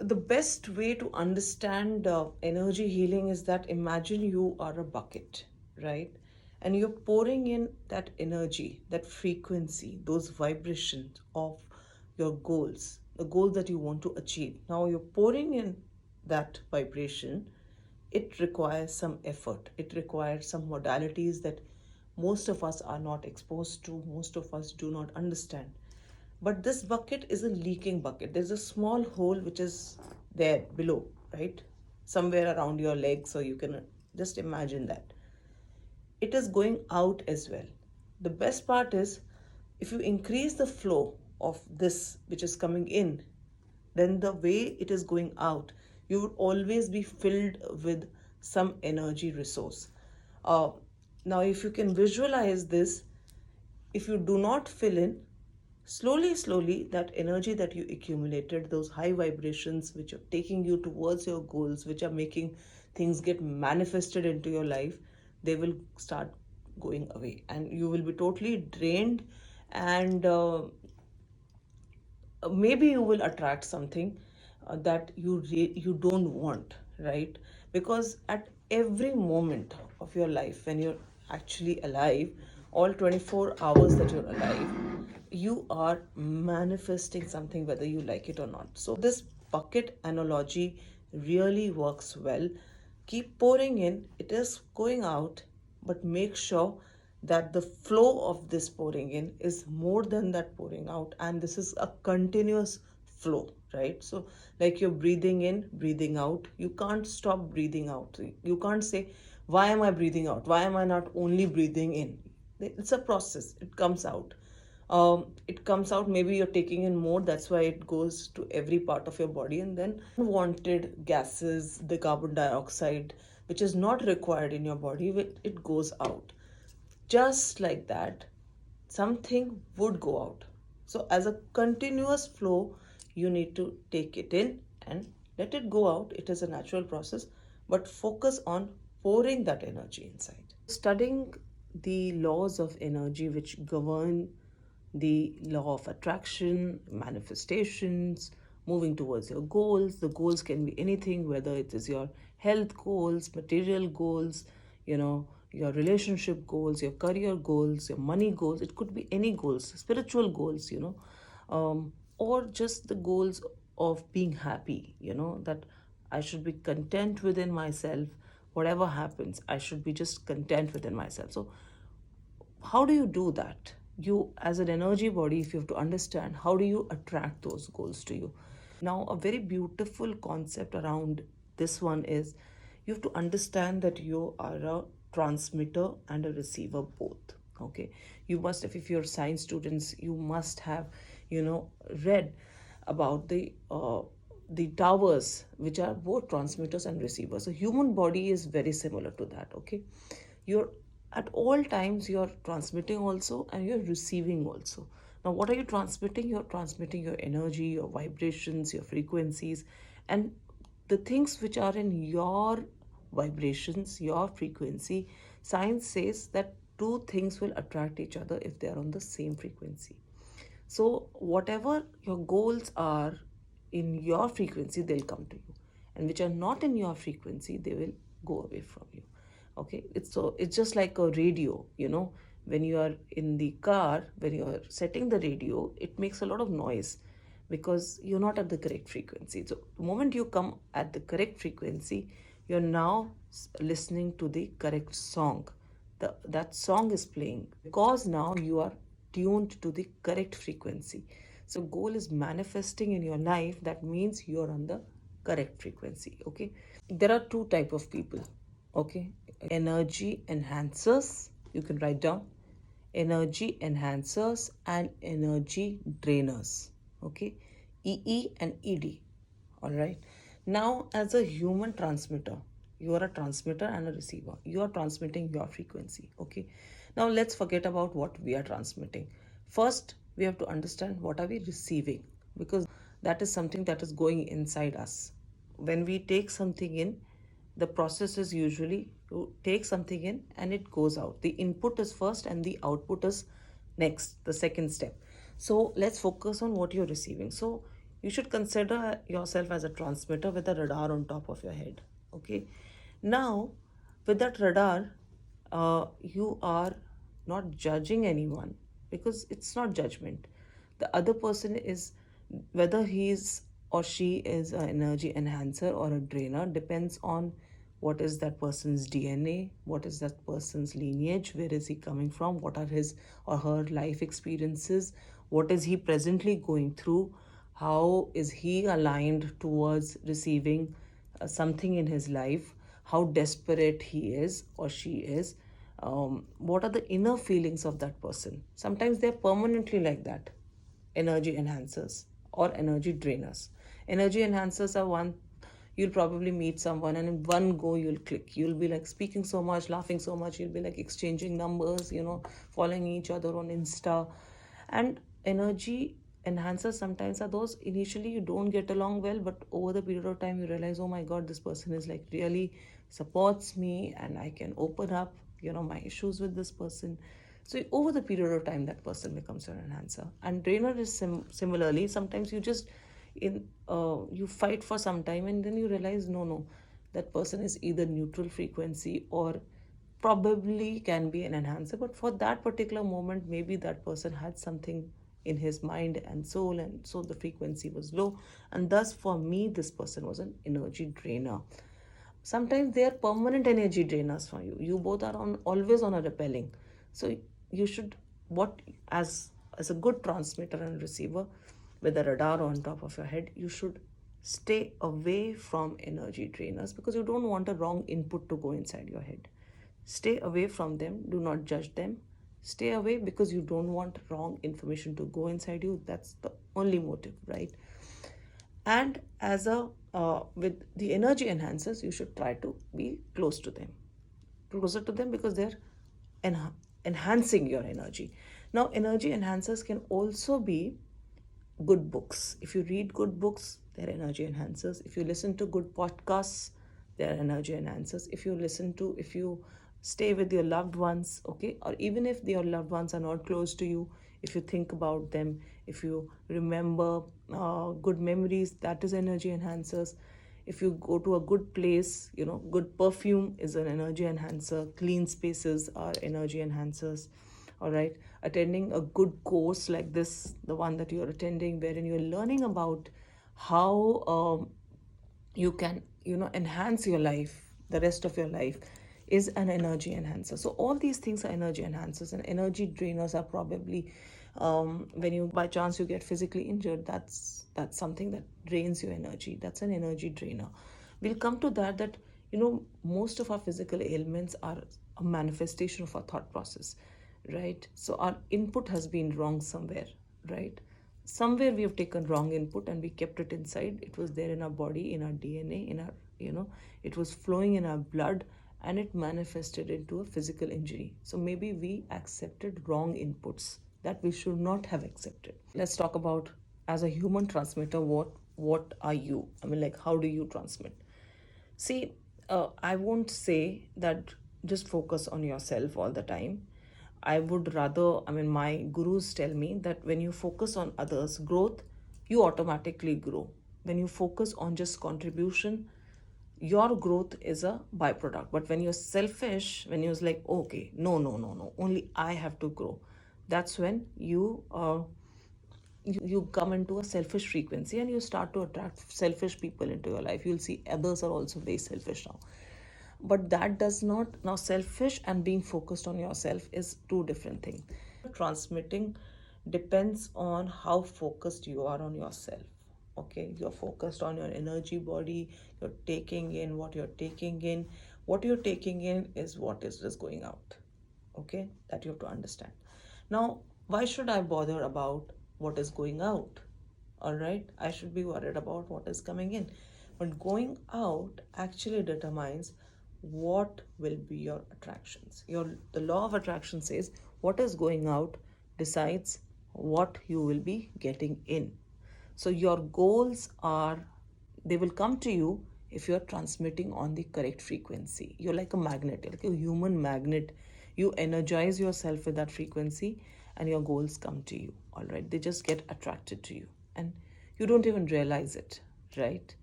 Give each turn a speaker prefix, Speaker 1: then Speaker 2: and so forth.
Speaker 1: The best way to understand energy healing is that imagine you are a bucket, right? And you're pouring in that energy, that frequency, those vibrations of your goals, the goals that you want to achieve. Now you're pouring in that vibration. It requires some effort, it requires some modalities that most of us are not exposed to, most of us do not understand. But this bucket is a leaking bucket. There's a small hole which is there below, right? Somewhere around your legs, so you can just imagine that. It is going out as well. The best part is if you increase the flow of this which is coming in, then the way it is going out, you would always be filled with some energy resource. Uh, Now, if you can visualize this, if you do not fill in, slowly, that energy that you accumulated, those high vibrations which are taking you towards your goals, which are making things get manifested into your life, they will start going away and you will be totally drained. And maybe you will attract something that you don't want, right? Because at every moment of your life when you're actually alive, all 24 hours that you're alive, you are manifesting something whether you like it or not. So this bucket analogy really works well. Keep pouring in, it is going out, but make sure that the flow of this pouring in is more than that pouring out, and this is a continuous flow, right? So like you're breathing in, breathing out, you can't stop breathing out. You can't say, why am I breathing out, why am I not only breathing in? It's a process, it comes out. It comes out, maybe you're taking in more, that's why it goes to every part of your body, and then unwanted gases, the carbon dioxide which is not required in your body, it goes out. Just like that, something would go out. So as a continuous flow, you need to take it in and let it go out. It is a natural process, but focus on pouring that energy inside. Studying the laws of energy which govern the law of attraction, manifestations, moving towards your goals. The goals can be anything, whether it is your health goals, material goals, your relationship goals, your career goals, your money goals. It could be any goals, spiritual goals, or just the goals of being happy, that I should be content within myself. Whatever happens, I should be just content within myself. So how do you do that? You, as an energy body, if you have to understand, how do you attract those goals to you? Now, a very beautiful concept around this one is you have to understand that you are a transmitter and a receiver both. Okay, you must, if you're science students, you must have, read about the towers which are both transmitters and receivers. So human body is very similar to that. Okay, you're at all times you're transmitting also and you're receiving also. Now what are you transmitting? You're transmitting your energy, your vibrations, your frequencies, and the things which are in your vibrations, your frequency. Science says that two things will attract each other if they are on the same frequency. So whatever your goals are in your frequency, they'll come to you, and which are not in your frequency, they will go away from you. Okay, it's just like a radio. When you are in the car, when you are setting the radio, it makes a lot of noise because you're not at the correct frequency. So the moment you come at the correct frequency, you're now listening to the correct song. That song is playing because now you are tuned to the correct frequency. So goal is manifesting in your life, that means you're on the correct frequency. Okay, there are two type of people. Okay, energy enhancers, you can write down, energy enhancers and energy drainers. Okay, EE and ED. All right, now as a human transmitter, you are a transmitter and a receiver. You are transmitting your frequency. Okay, now let's forget about what we are transmitting. First we have to understand what are we receiving, because that is something that is going inside us. When we take something in, the process is usually to take something in and it goes out. The input is first and the output is next, the second step. So let's focus on what you're receiving. So you should consider yourself as a transmitter with a radar on top of your head. Okay. Now, with that radar, you are not judging anyone, because it's not judgment. The other person is, whether he's or she is an energy enhancer or a drainer, depends on what is that person's DNA, what is that person's lineage, where is he coming from, what are his or her life experiences, what is he presently going through, how is he aligned towards receiving something in his life, how desperate he is or she is, what are the inner feelings of that person. Sometimes they're permanently like that, energy enhancers or energy drainers. Energy enhancers are one, you'll probably meet someone and in one go you'll click. You'll be like speaking so much, laughing so much, you'll be like exchanging numbers, following each other on Insta. And energy enhancers sometimes are those, initially you don't get along well, but over the period of time you realize, oh my god, this person is like really supports me and I can open up my issues with this person. So over the period of time that person becomes your enhancer. And drainer is similarly, sometimes you just you fight for some time and then you realize, no, that person is either neutral frequency or probably can be an enhancer, but for that particular moment maybe that person had something in his mind and soul, and so the frequency was low, and thus for me this person was an energy drainer. Sometimes they are permanent energy drainers for you. You both are always on a repelling. So you should, what as a good transmitter and receiver with a radar on top of your head, you should stay away from energy drainers, because you don't want a wrong input to go inside your head. Stay away from them. Do not judge them. Stay away because you don't want wrong information to go inside you. That's the only motive, right? And as a with the energy enhancers, you should try to be closer to them, because they're enhancing your energy. Now, energy enhancers can also be good books. If you read good books, they're energy enhancers. If you listen to good podcasts, they're energy enhancers. If you stay with your loved ones, okay, or even if your loved ones are not close to you, if you think about them, if you remember good memories, that is energy enhancers. If you go to a good place, good perfume is an energy enhancer. Clean spaces are energy enhancers. All right, attending a good course like this, the one that you're attending, wherein you're learning about how you can enhance your life, the rest of your life, is an energy enhancer. So all these things are energy enhancers, and energy drainers are probably when you by chance you get physically injured, that's something that drains your energy. That's an energy drainer. We'll come to that most of our physical ailments are a manifestation of our thought process, right? So our input has been wrong somewhere, right? Somewhere we have taken wrong input and we kept it inside. It was there in our body, in our DNA, in our it was flowing in our blood, and it manifested into a physical injury. So maybe we accepted wrong inputs that we should not have accepted. Let's talk about, as a human transmitter, what are you? I mean, like, how do you transmit? See, I won't say that just focus on yourself all the time. I would rather, I mean, my gurus tell me that when you focus on others' growth, you automatically grow. When you focus on just contribution, your growth is a byproduct. But when you're selfish, when you're like, okay, no, only I have to grow, that's when you come into a selfish frequency and you start to attract selfish people into your life. You'll see others are also very selfish now. But that does not, now selfish and being focused on yourself is two different things. Transmitting depends on how focused you are on yourself. Okay, you're focused on your energy body, you're taking in what you're taking in. What you're taking in is what is just going out. Okay, that you have to understand. Now, why should I bother about what is going out? All right, I should be worried about what is coming in. But going out actually determines what will be your attractions. The law of attraction says what is going out decides what you will be getting in. So your goals are, they will come to you if you're transmitting on the correct frequency. You're like a magnet, like a human magnet. You energize yourself with that frequency and your goals come to you. All right, they just get attracted to you. And you don't even realize it, right?